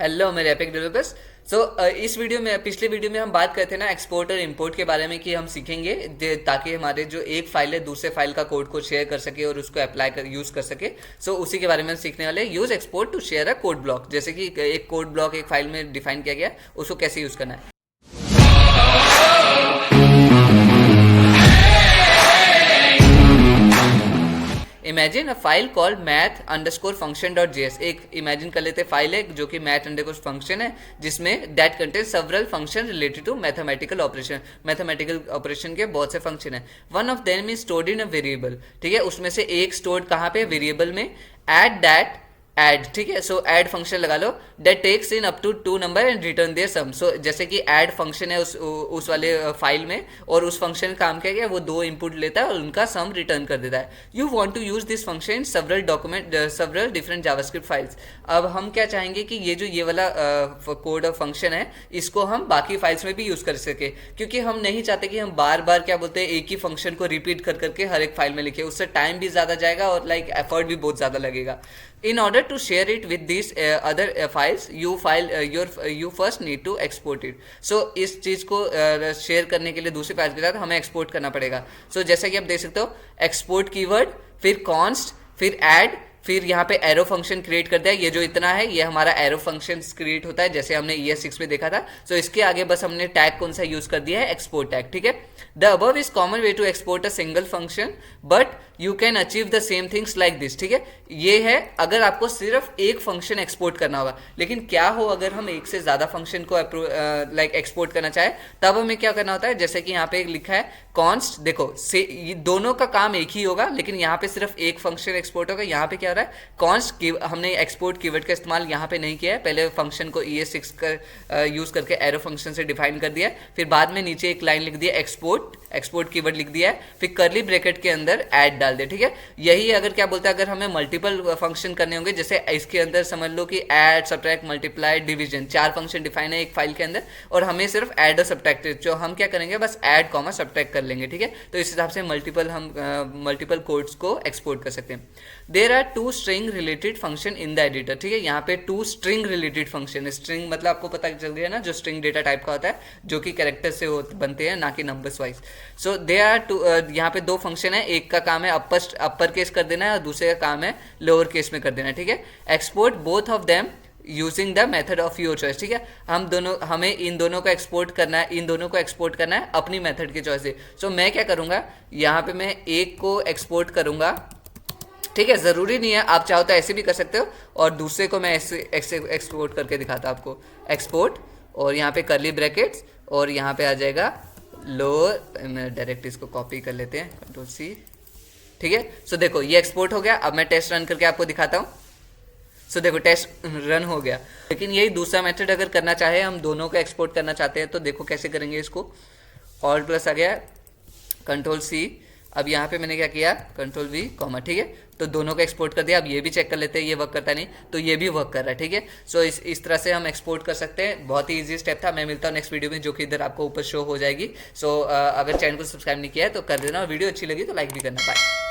Hello मेरे epic developers. इस video में पिछले वीडियो में हम बात करते हैं ना एक्सपोर्ट और इंपोर्ट के बारे में कि हम सीखेंगे ताकि हमारे जो एक फाइल है दूसरे फाइल का कोड को शेयर कर सके और उसको अप्लाई कर यूज़ कर सके। उसी के बारे में हम सीखने वाले हैं। Use export to share a code block, जैसे कि एक कोड ब्लॉक एक फाइल में डिफाइन किया गया, उसको कैसे यूज़ करना है। Imagine a file called math_function.js। एक इमेजिन कर लेते फाइल है जो कि math_function है, जिसमें that contain several function related to mathematical operation. Mathematical operation के बहुत से फंक्शन है। One of them is stored in a variable. ठीक है, उसमें से एक स्टोर्ड कहाँ पे, वेरिएबल में। एट दैट ऐड, ठीक है, सो ऐड फंक्शन लगा लो। That takes in up to 2 number and return their sum. So जैसे कि ऐड फंक्शन है उस वाले फाइल में, और उस फंक्शन का काम क्या है, वो 2 इनपुट लेता है और उनका सम रिटर्न कर देता है। You want to use this function in several different JavaScript files. अब हम क्या चाहेंगे कि ये वाला कोड फंक्शन है, इसको हम बाकी फाइल्स में भी यूज कर सके, क्योंकि हम नहीं चाहते कि हम बार बार क्या बोलते हैं एक ही फंक्शन को रिपीट कर करके हर एक फाइल में लिखे। उससे टाइम भी ज्यादा जाएगा और एफर्ट भी बहुत ज्यादा लगेगा। In order to share it with these other files, you first need to export it. So इस चीज़ को शेयर करने के लिए दूसरी फाइल के साथ हमें एक्सपोर्ट करना पड़ेगा। जैसा कि आप देख सकते हो, एक्सपोर्ट कीवर्ड, फिर कॉन्स्ट, फिर ऐड, फिर यहाँ पे एरो फंक्शन क्रिएट कर दिया। ये जो इतना है ये हमारा एरो फंक्शन क्रिएट होता है, जैसे हमने ES6 में देखा था। इसके आगे बस हमने टैग कौन सा यूज कर दिया है, एक्सपोर्ट टैग। ठीक है, the above is common way to export a single function, but you can achieve the same things like this. ठीक है, ये है अगर आपको सिर्फ एक फंक्शन एक्सपोर्ट करना होगा। लेकिन क्या हो अगर हम एक से ज्यादा फंक्शन को एक्सपोर्ट करना चाहे, तब हमें क्या करना होता है। जैसे कि यहाँ पे लिखा है कॉन्स्ट, देखो ये दोनों का काम एक ही होगा, लेकिन यहाँ पे सिर्फ एक फंक्शन एक्सपोर्ट होगा। यहाँ पे क्या हो रहा है, कॉन्स्ट हमने एक्सपोर्ट कीवर्ड का इस्तेमाल यहाँ पे नहीं किया है। पहले फंक्शन को ES6 का यूज करके एरो फंक्शन से डिफाइन कर दिया है, फिर बाद में नीचे एक लाइन लिख दिया एक्सपोर्ट कीवर्ड लिख दिया है, फिर कर्ली ब्रैकेट के अंदर ऐड डाल दे। ठीक है, यही अगर क्या बोलते हैं, अगर हमें मल्टीपल फंक्शन करने होंगे, जैसे इसके अंदर समझ लो कि add, subtract, multiply, division, 4 function define है एक फाइल के अंदर, और हमें सिर्फ ऐड और सब्ट्रैक्ट, जो हम क्या करेंगे बस ऐड कॉमा सब्ट्रैक्ट कर लेंगे। ठीक है, तो इस हिसाब से मल्टीपल कोड्स को एक्सपोर्ट कर सकते हैं। There are 2 string related function in the editor. ठीक है, यहाँ पे 2 स्ट्रिंग रिलेटेड फंक्शन है। स्ट्रिंग मतलब आपको पता चल गया ना, जो स्ट्रिंग डेटा टाइप का होता है, जो कि कैरेक्टर से बनते हैं, ना कि numbers wise. So there are 2, यहाँ पे 2 फंक्शन है। एक का काम है अपर केस कर देना है, और दूसरे का काम है लोअर केस में कर देना है। ठीक है, export both of them using the method of your choice. ठीक है, हमें इन दोनों को एक्सपोर्ट करना है अपनी मेथड के चॉइस से। मैं क्या करूंगा, यहाँ पे मैं एक को एक्सपोर्ट करूंगा। ठीक है, जरूरी नहीं है, आप चाहो तो ऐसे भी कर सकते हो, और दूसरे को मैं ऐसे एक्सपोर्ट करके दिखाता हूं आपको। एक्सपोर्ट, और यहाँ पे कर्ली ब्रैकेट्स, और यहाँ पे आ जाएगा लोअर। डायरेक्ट इसको कॉपी कर लेते हैं, Ctrl+C। ठीक है, देखो ये एक्सपोर्ट हो गया। अब मैं टेस्ट रन करके आपको दिखाता हूँ। देखो टेस्ट रन हो गया। लेकिन यही दूसरा मेथड अगर करना चाहे, हम दोनों को एक्सपोर्ट करना चाहते हैं, तो देखो कैसे करेंगे इसको। Alt+ आ गया, Ctrl+C। अब यहाँ पे मैंने क्या किया, Ctrl+V, ठीक है, तो दोनों को एक्सपोर्ट कर दिया। अब ये भी चेक कर लेते हैं, ये वर्क करता नहीं, तो ये भी वर्क कर रहा है। ठीक है, इस तरह से हम एक्सपोर्ट कर सकते हैं। बहुत ही ईजी स्टेप था। मैं मिलता हूँ नेक्स्ट वीडियो में, जो कि इधर आपको ऊपर शो हो जाएगी। अगर चैनल को सब्सक्राइब नहीं किया है तो कर देना, और वीडियो अच्छी लगी तो लाइक भी करना। बाय।